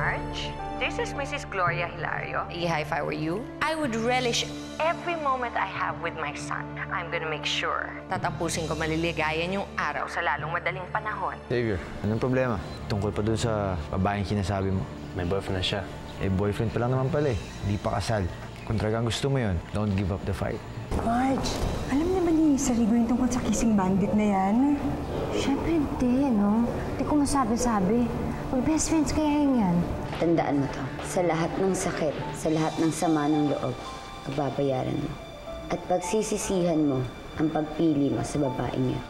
Marge. This is Mrs. Gloria Hilario. Yeah, if I were you, I would relish every moment I have with my son. I'm gonna make sure tatapusin ko maliligayan yung araw sa lalong madaling panahon. Xavier, anong problema? Tungkol pa dun sa babaeng sinasabi mo. May boyfriend na siya. Eh, boyfriend pa lang naman pala eh. Hindi pa kasal. Kung talagang gusto mo yun, don't give up the fight. Marge, alam naman ni Sarigo yung tungkol sa kissing bandit na yan. Siyempre hindi, no? Hindi ko masabi-sabi. Mag-best friends kaya yan. Tandaan mo to. Sa lahat ng sakit, sa lahat ng sama ng loob, babayaran mo. At pagsisisihan mo ang pagpili mo sa babaeng yun.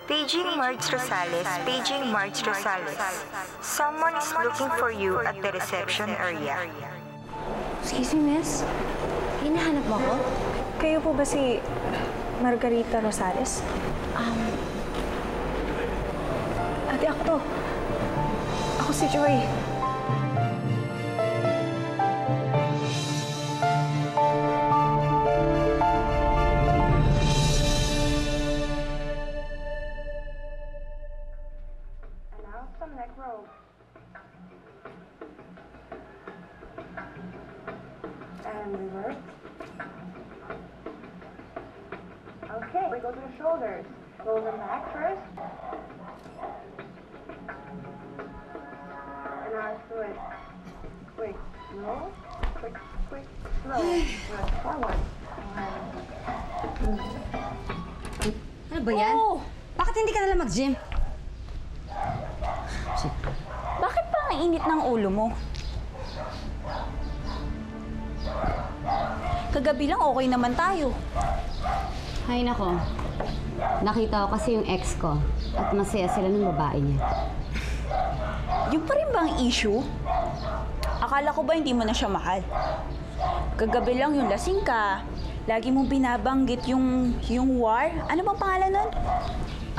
Paging Marge Rosales, paging Marge Rosales. Someone is looking for you at the reception area. Excuse me, miss? Hinahanap mo ako? Kayo po ba si Margarita Rosales? Ate, ako to. Ako si Joy. And reverse. Okay, we go to the shoulders. Shoulder back first. And now let's do it. Quick, slow. Quick, quick, slow. Good. Forward. Ano ba yan? Oh! Bakit hindi ka nalang mag-gym? Bakit pa ang init ng ulo mo? Kagabi lang okay naman tayo. Hay nako. Nakita ko kasi yung ex ko at masaya sila ng babae niya. Yung pa rin ba ang issue? Akala ko ba hindi mo na siya mahal? Kagabi lang yung lasing ka. Lagi mong binabanggit yung war. Ano bang pangalan nun?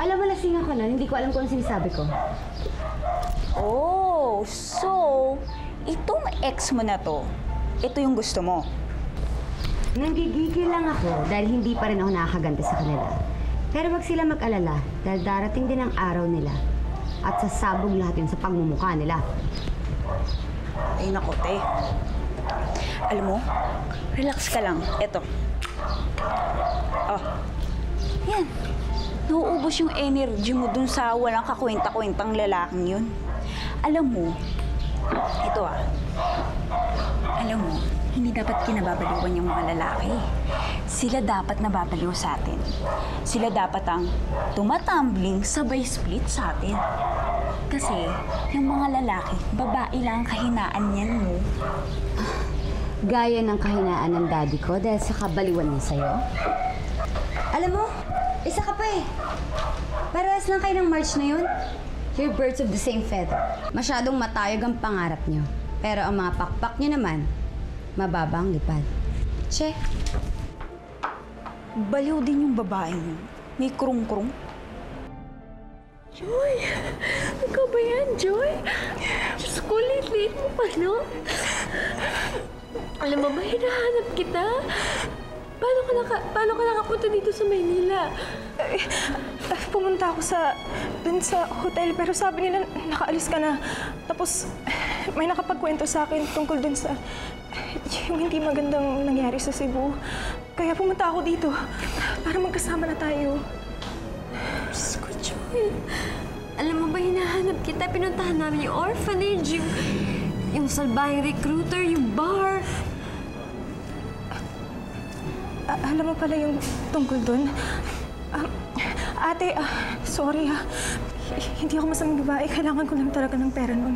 Alam mo, lasing ako nun. Hindi ko alam kung ano sinasabi ko. Oh, so, itong ex mo na to, ito yung gusto mo. Nanggigigil lang ako dahil hindi pa rin ako nakakaganti sa kanila. Pero wag sila mag-alala dahil darating din ang araw nila at sasabog lahat yun sa pagmumukha nila. Ay, naku, te. Alam mo, relax ka lang. Eto. Oh. Yan. Nauubos yung energy mo dun sa walang kakwenta-kwentang lalaking yun. Alam mo, ito alam mo, hindi dapat kinababaliwan yung mga lalaki. Sila dapat nababaliw sa atin. Sila dapat ang tumatumbling sabay split sa atin. Kasi yung mga lalaki, babae lang ang kahinaan niyan mo. Gaya ng kahinaan ng daddy ko dahil sa kabaliwan niya sa'yo. Alam mo, isa ka pa eh. Parehas lang kayo ng March na yun. You're birds of the same feather. Masyadong matayog ang pangarap niyo. Pero ang mga pakpak niyo naman, mababa ang lipad. Che. Baliw din yung babae yun. May krung-krung. Joy! Ikaw ba yan, Joy? Diyos ko, late mo pa, no? Alam mo ba, hinahanap kita? Paano ka nakapunta dito sa Maynila? Pumunta ako dun sa hotel, pero sabi nila nakaalis ka na. Tapos may nakapagkwento sa akin tungkol dun sa yung hindi magandang nangyari sa Cebu. Kaya pumunta ako dito para magkasama na tayo. Diyos ko, Joy. Alam mo ba, hinahanap kita? Pinuntahan namin yung orphanage, yung salbahing recruiter, yung bar. Alam mo pala yung tungkol dun? Ate, sorry ha. Hindi ako masamang babae. Kailangan ko lang talaga ng pera nun.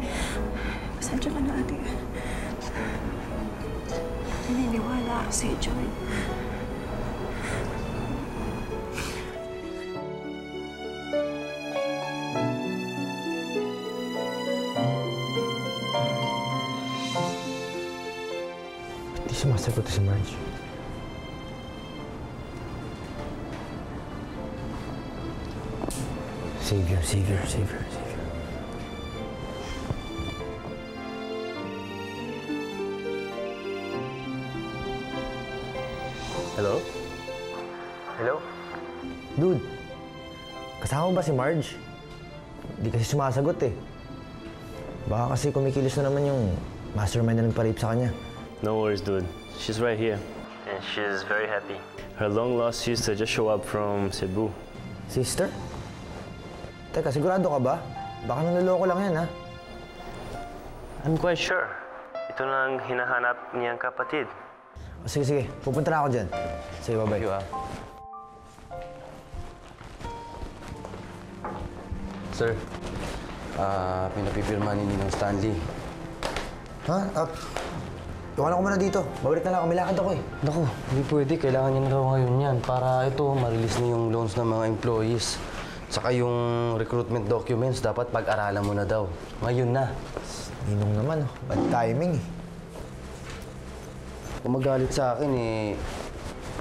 Pasensya ka na, ate. Naniniwala ako sa'yo, Joy. Di sumasagot si Marge. Savior. Hello? Hello? Dude, kasama mo ba si Marge? Di kasi sumasagot eh. Baka kasi kumikilos na naman yung mastermind na nagpa-rape sa kanya. No worries, dude. She's right here. And she's very happy. Her long-lost sister just show up from Cebu. Sister? Teka, sigurado ka ba? Baka naloloko lang yan, ha? I'm quite sure. Ito na ang hinahanap niyang kapatid. O, sige. Pupunta na ako dyan. Sige, bye-bye. You are. Sir, pinapipirma ni Ninong Stanley. Ha? Iwanan ko muna dito. Babalik na lang ako. May lakad ako eh. Naku, hindi pwede. Kailangan niya na raw ngayon yan para ito, ma-release na yung loans ng mga employees. Saka yung recruitment documents, dapat pag-aralan mo na daw. Ngayon na. Ninong naman, oh. Bad timing eh. Kung magalit sa akin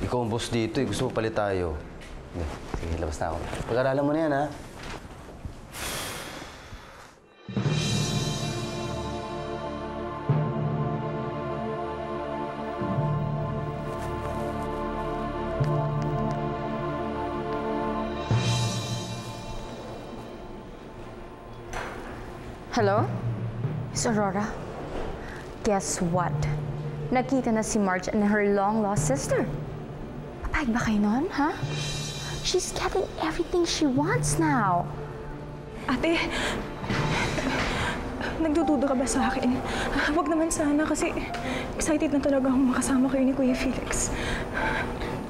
ikaw ang boss dito eh. Gusto mo palit tayo. Hindi, sige, labas na ako. Pag-aralan mo na yan, ha? Hello? Miss Aurora? Guess what? Nakita na si Marge and her long-lost sister. Papayag ba kayo nun, ha? She's getting everything she wants now. Ate, nagdududa ka ba sa akin? Huwag naman sana kasi excited na talaga akong makasama kayo ni Kuya Felix.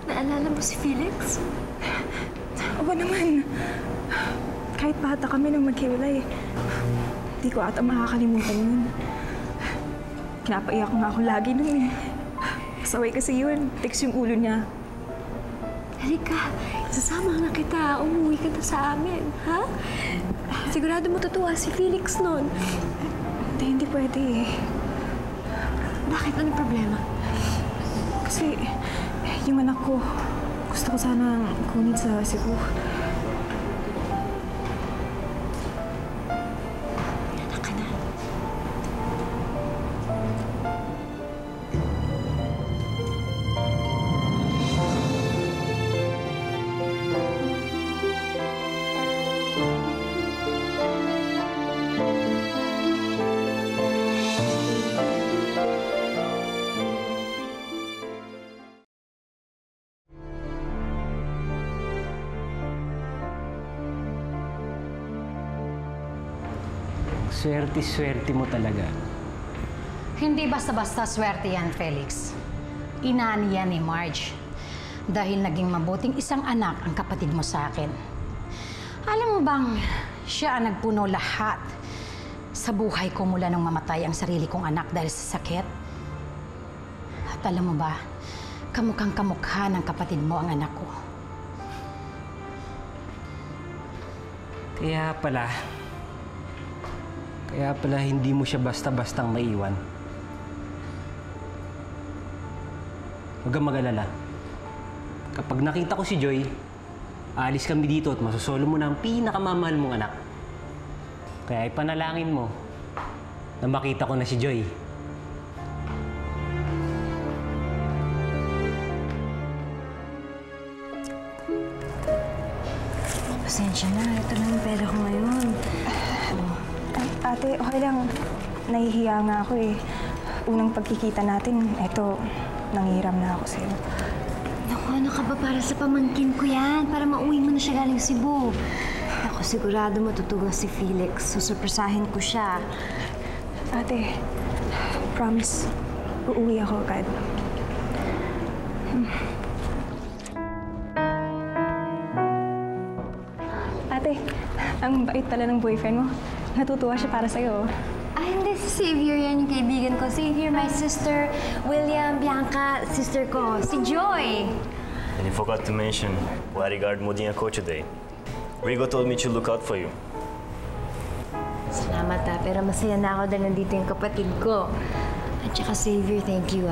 Naalala mo si Felix? Oo naman. Kahit bata kami nang maghiwalay, hindi ko ata makakalimutan yun. Kinapaiyak nga ako lagi nun eh. Pasaway kasi yun. Tiks yung ulo niya. Halika, sasama na kita. Umuwi ka na sa amin, ha? Sigurado mo totoo si Felix nun. Hindi pwede eh. Bakit? Anong problema? Kasi yung anak ko, gusto ko sanang kunin sa Cebu. Anak ka na. Swerte-swerte mo talaga. Hindi basta-basta swerte yan, Felix. Inani yan ni Marge. Dahil naging mabuting isang anak ang kapatid mo sa akin. Alam mo bang siya ang nagpuno lahat sa buhay ko mula nung mamatay ang sarili kong anak dahil sa sakit? At alam mo ba, kamukhang kamukha ng kapatid mo ang anak ko. Kaya pala hindi mo siya basta-bastang maiwan. Huwag kang mag-alala. Kapag nakita ko si Joy, aalis kami dito at masusolo mo na ang pinakamamahal mong anak. Kaya ipanalangin mo na makita ko na si Joy. Pasensya na. Ito lang yung pera ko ngayon. Ate, okay lang. Nahihiya nga ako eh. Unang pagkikita natin, eto, nanghiram na ako sa'yo. Naku, ano ka ba? Para sa pamangkin ko yan. Para mauwi mo na siya galing Cebu. Ako, sigurado matutuwa si Felix. Susurpresahin ko siya. Ate, promise, uuwi ako agad. Ate, ang bait pala ng boyfriend mo. Natutuwa siya para sa'yo. Ay, hindi. Si Xavier yan yung kaibigan ko. Xavier, my sister. William, Bianca, sister ko. Si Joy. And you forgot to mention, bodyguard mo din ako today. Rigo told me to look out for you. Salamat pero masaya na ako dahil nandito yung kapatid ko. At saka Xavier, thank you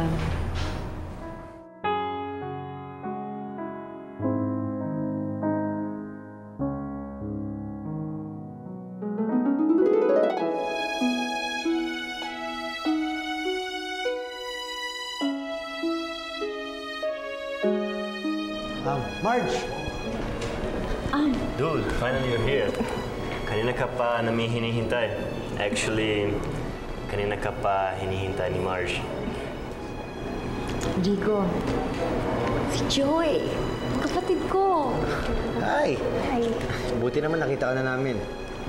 Marge! Dude, finally you're here. Kanina ka pa namin hinihintay. Actually, kanina ka pa hinihintay ni Marge. Rigo, si Joy, kapatid ko. Hi! Buti naman nakita ka na namin.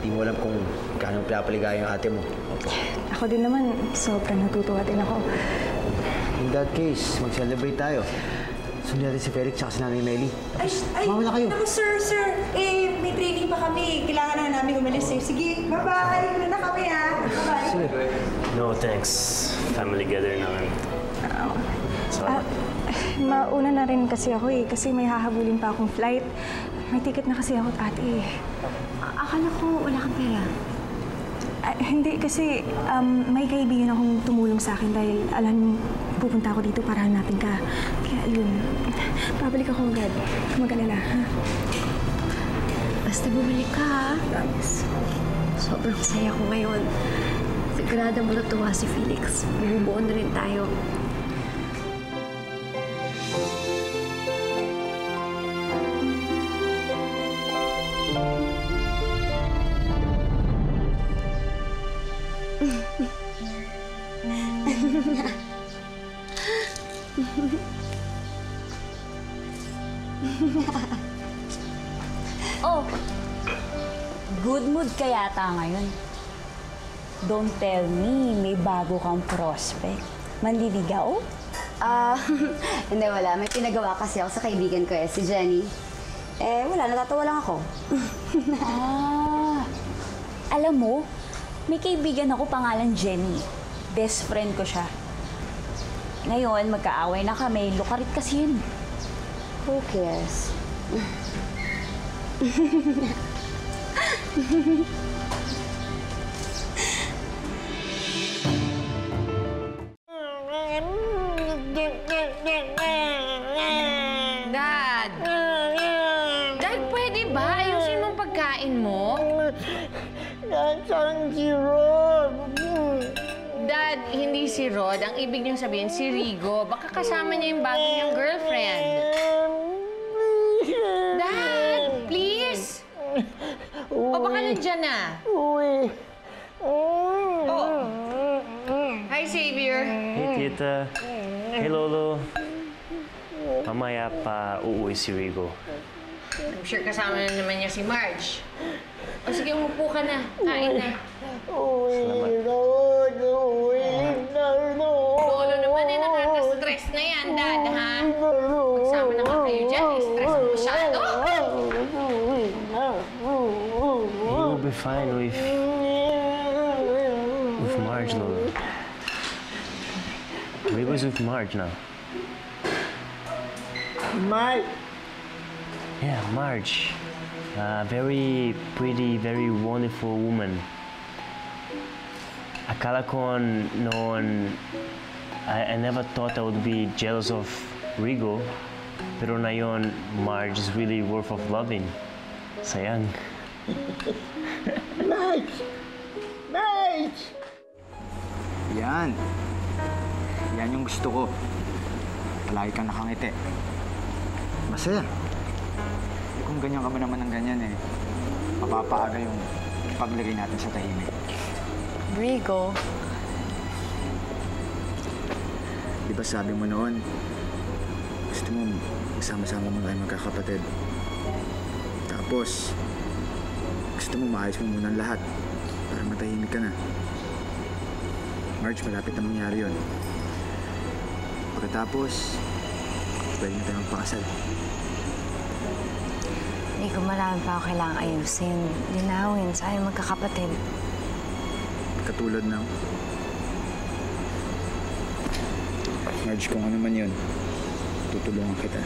Di mo alam kung gaano pinapaligaya yung ate mo. Ako din naman, sobrang natutuwa din ako. In that case, mag-celebrate tayo. Sundin natin si Felix at si Nanay Melly. Mama na kayo. Naku, sir. May training pa kami. Kailangan na namin umalis eh. Sige, bye-bye. Una na kami ha. Bye-bye. No, thanks. Family gather naman. Sorry. Mauna na rin kasi ako eh, kasi may hahabulin pa akong flight. May ticket na kasi ako at ate eh. Akala ko wala kang pera. Hindi, kasi may kaibigan akong tumulong sa akin dahil alam pupunta ako dito para hanapin ka. Kaya yun, babalik ako agad. Mag-alala, ha? Basta bumalik ka, ha? Promise. Sobrang saya ko ngayon. Sigurado mo natuwa si Felix. Bumubuo na rin tayo. Oh, good mood ka yata ngayon. Don't tell me may bago kang prospect. Manliligaw? Hindi, wala. May pinagawa kasi ako sa kaibigan ko si Jenny. Wala. Natatawa lang ako. Alam mo, may kaibigan ako pangalan Jenny. Best friend ko siya. Ngayon, magkaaway na kami. Lukarit kasi yun. Who cares? Dad, pwede ba? Ayusin mo ang pagkain mo? Nasaan si Rod? Dad, hindi si Rod. Ang ibig niyong sabihin, si Rigo. Baka kasama niya yung bago niyang girlfriend. Dad, please! O baka nandyan na? Uy. Oh. Hi, Xavier. Hey, Tita. Hey, Lolo. Mamaya pa uuwi si Rigo. I'm sure kasama na naman niya si Marge. O sige, umupo ka na. Kain na. Lord. Lolo naman nakaka-stress na yan, Dad, ha? Magsama naman kayo dyan. Stress mo masyado. You'll be fine with Marge, Lolo. Rigo's with Marge now. Marge? Yeah, Marge. Very pretty, very wonderful woman. Akala ko noon, I never thought I would be jealous of Rigo. Pero ngayon, Marge is really worth of loving. Sayang. Marge! Yan. Yan yung gusto ko. Palagi kang nakangiti. Masaya. Kung ganyan ka ba naman ng ganyan mapapaaga yung paglagay natin sa tahimik. Rigo. Di ba sabi mo noon, gusto mo magsama-sama mga magkakapatid. Tapos, gusto mo maayos mo muna lahat para matahimik ka na. Marge, malapit na mangyari yun. Pagkatapos, pwede na tayo magpakasal. Hindi ko marami pa ako kailangang ayusin. Linawin sa aming magkakapatid. Katulad ng... Marge, kung ano man yun, tutulungan kita.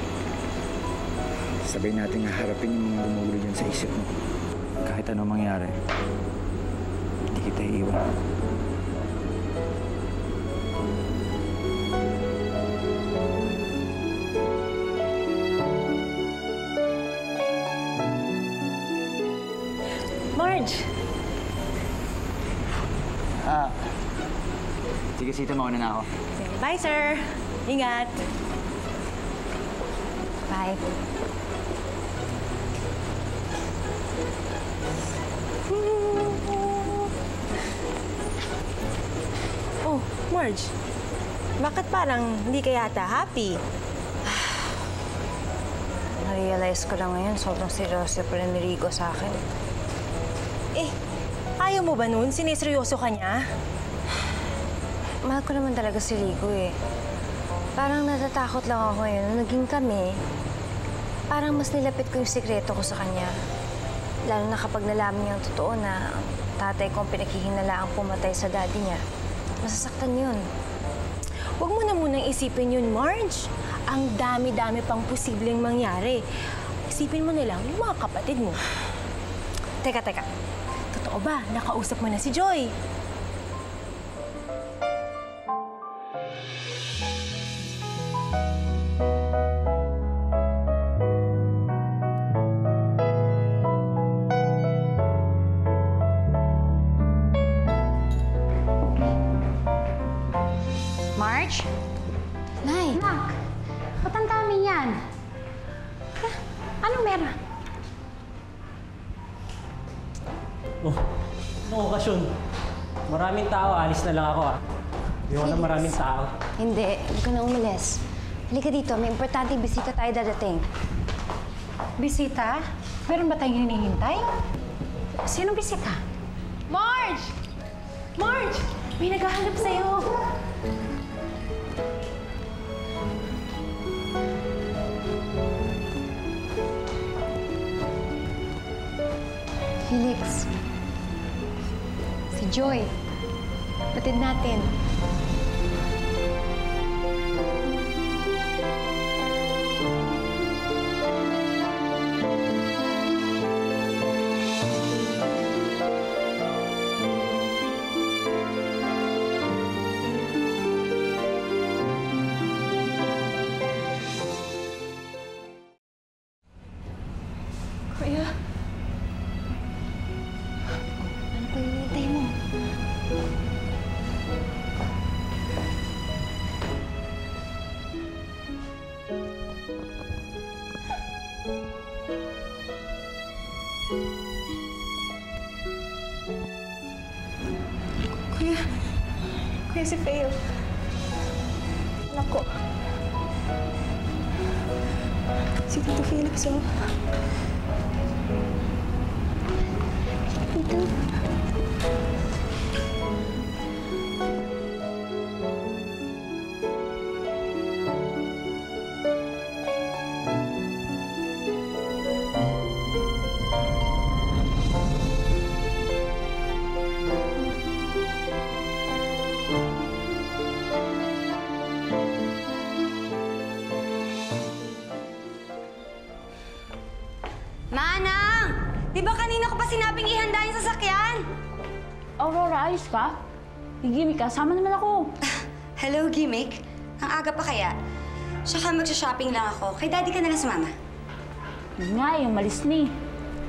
Sabay natin haharapin yung mga gumugulo dyan sa isip mo. Kahit ano mangyari, hindi kita iiwan. Marge! Sige, Sita, mauna na ako. Bye, sir. Ingat. Bye. Marge, bakit parang hindi ka yata happy? Na-realize ko lang ngayon, sobrang seryoso pa rin ni Rigo sa akin. Eh, ayaw mo ba nun? Siniseryoso ka niya? Mahal ko naman talaga si Rigo eh. Parang natatakot lang ako ngayon. Nung naging kami, parang mas nilapit ko yung sikreto ko sa kanya. Lalo na kapag nalaman niya ang totoo na tatay ko ang pinaghihinalaang pumatay sa daddy niya. Masasaktan yun. Huwag mo na munang isipin yun, Marge. Ang dami-dami pang posibleng mangyari. Isipin mo na lang yung mga kapatid mo. Teka. Totoo ba? Nakausap mo na si Joy? Marge? Nay! Anak, ba't ang dami yan? Anong meron? Oh, anong okasyon? Maraming tao, alis na lang ako ah. Ayoko na maraming tao. Hindi, huwag ka na umalis. Halika dito, may importanteng bisita tayo dadating. Bisita? Meron ba tayong hinihintay? Sinong bisita? Marge! Marge! May naghahanap sa'yo. Felix. Si Joy. Batid natin. Kuya, Ano pa hinihintay mo? Kuya si Faye. Anak ko. Si Tito Felix, oh. Tito. Manang! Di ba kanina ko pa sinabing ihanda yung sasakyan? Aurora, ayos ka? Gimik ka, sama naman ako. Hello, Gimmick. Ang aga pa kaya? Tsaka magsha-shopping lang ako. Kay daddy ka na lang sumama. Yun nga, yung malis ni.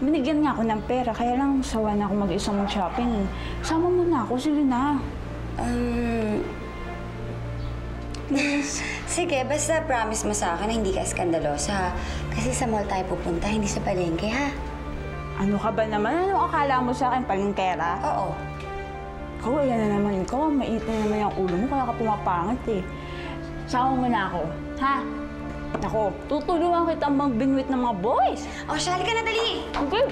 Binigyan nga ako ng pera, kaya lang sawa na ako mag-isa mag-shopping. Sama mo na ako, sige na. Please. Sige, basta promise mo sa akin na hindi ka skandalosa. Kasi sa mall tayo pupunta, hindi sa palengke, ha? Ano ka ba naman? Ano akala mo sa akin, palengkera? Oo. Ikaw, ayan na naman ikaw. Mait na naman yung ulo mo, kaya ka pumapangit eh. Sama mo na ako, ha? Ako, tutulungan kitang magbinwit ng mga boys. O, syali ka na, dali! Okay.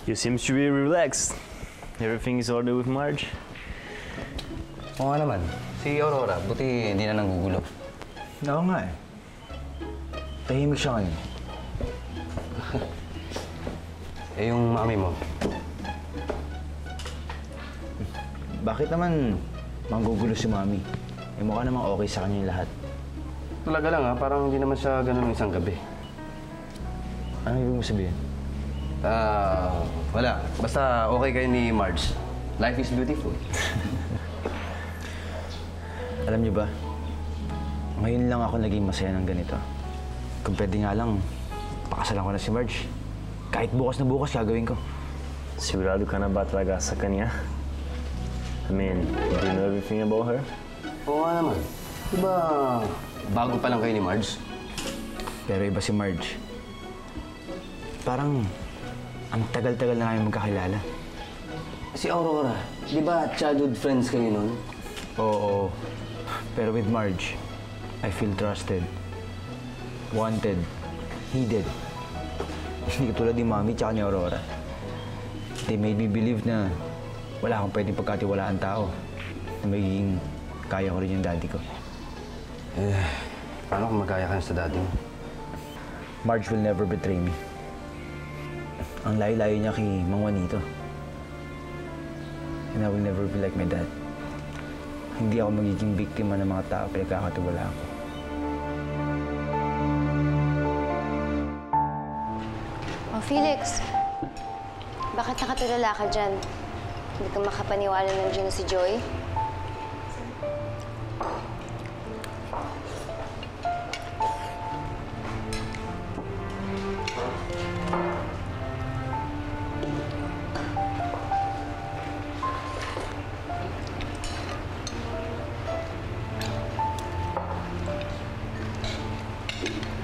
You seem to be relaxed. Everything is ordered with Marge. Oo nga naman. Si Aurora, buti hindi na nanggugulo. Oo nga eh. Tahimik siya ngayon. Eh, yung mami mo, Bakit naman manggugulo si Mami? Eh, mukha namang okay sa kanya yung lahat. talaga lang ha, parang hindi naman siya ganun isang gabi. Ano ibig mo sabihin? Wala. Basta okay kayo ni Marge. Life is beautiful. Alam niyo ba, ngayon lang ako naging masaya ng ganito. Kung pwede nga lang, pakasalan ko na si Marge. Kahit bukas na bukas, gagawin ko. Sigurado ka na ba talaga sa kanya? I mean, do you know everything about her? Oo nga naman. Diba, bago pa lang kayo ni Marge? Pero iba si Marge. Parang ang tagal-tagal na kayong magkakilala. Si Aurora, di ba childhood friends kayo nun? Oo. Pero with Marge, I feel trusted. Wanted. Needed. Hindi katulad ni Mami tsaka ni Aurora. They made me believe na wala akong pwedeng pagkatiwalaan tao. Na magiging kaya ko rin yung daddy ko. Paano kung magkaya ka na sa daddy mo? Marge will never betray me. Ang layo-layo niya kay Mang Juanito. And I will never be like my dad. Hindi ako magiging biktima ng mga tao pinagkakatiwalaan ko. Oh, Felix. Bakit nakatulala ka dyan? Hindi ka makapaniwala nandiyan na si Joy?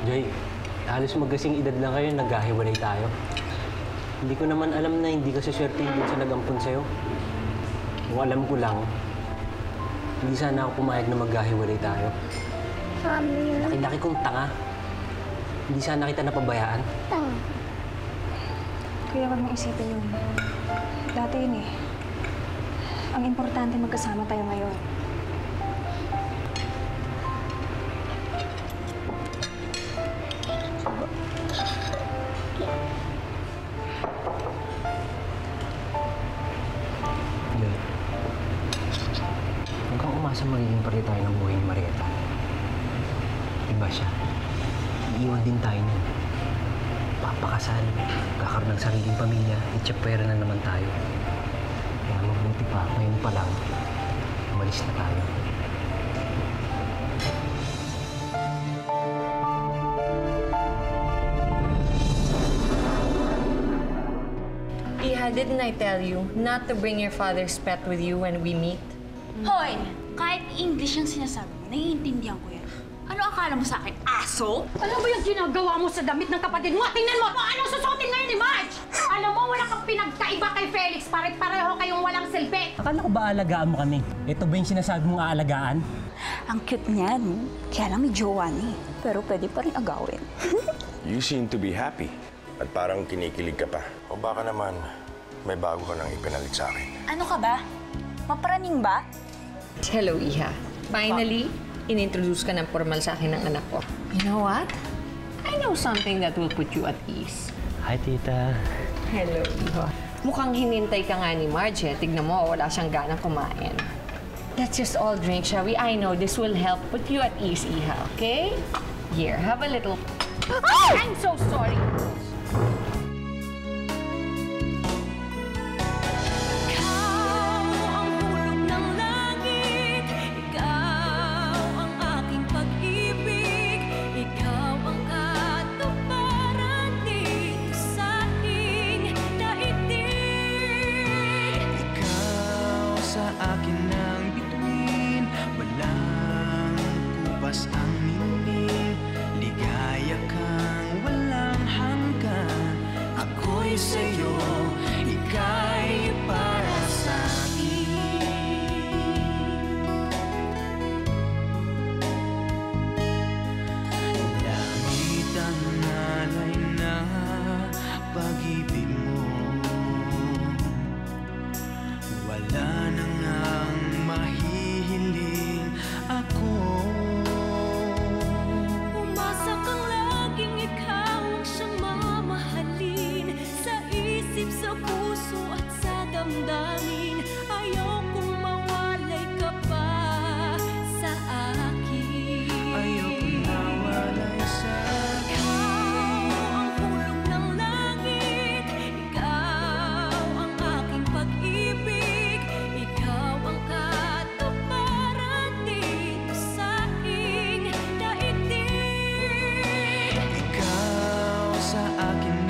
Joy, halos magkasing edad lang kayo, naghahiwalay tayo. Hindi ko naman alam na hindi ka saswertein din sa nag-ampun sa'yo. Kung alam ko lang, hindi sana ako pumayag na maghahiwalay tayo. Laki-laki kong tanga. Hindi sana kita napabayaan. Kaya wag mong isipin yun. Dati yun eh. Ang importante magkasama tayo ngayon. Joy, huwag kang umasa magiging pare tayo ng buhay ni Marieta. Iba siya. Iiwan din tayo niyan. Papakasal, kakaroon ng sariling pamilya, itsapwera na naman tayo. Kaya mabuti pa, ngayon pa lang, umalis na tayo. Iha, didn't I tell you not to bring your father's pet with you when we meet? Hoy! Kahit English yung sinasabi mo, naiintindihan ko yan. Ano akala mo sa akin? Aso? Alam mo yung ginagawa mo sa damit ng kapatid mo? Tingnan mo! Anong susuotin ngayon ni Marge? Alam mo, wala kang pinagkaiba kay Felix. Pareho kayong walang silbi. Akala ko ba aalagaan mo kami? Ito ba yung sinasabi mong aalagaan? Ang cute niya, no? Kaya lang may jowa na eh. Pero pwede pa rin agawin. You seem to be happy. At parang kinikilig ka pa. O baka naman, may bago ka nang ipinalit sa akin. Ano ka ba? Mapraning ba? Hello, Iha. Finally, inintroduce ka ng formal sa akin ng anak ko. You know what? I know something that will put you at ease. Hi, Tita. Hello, Iha. Mukhang hinintay ka nga ni Marge. Tignan mo, wala siyang ganang kumain. Let's just all drink, shall we? I know this will help put you at ease, Iha, okay? Here, have a little... Oh! I'm so sorry. Sa akin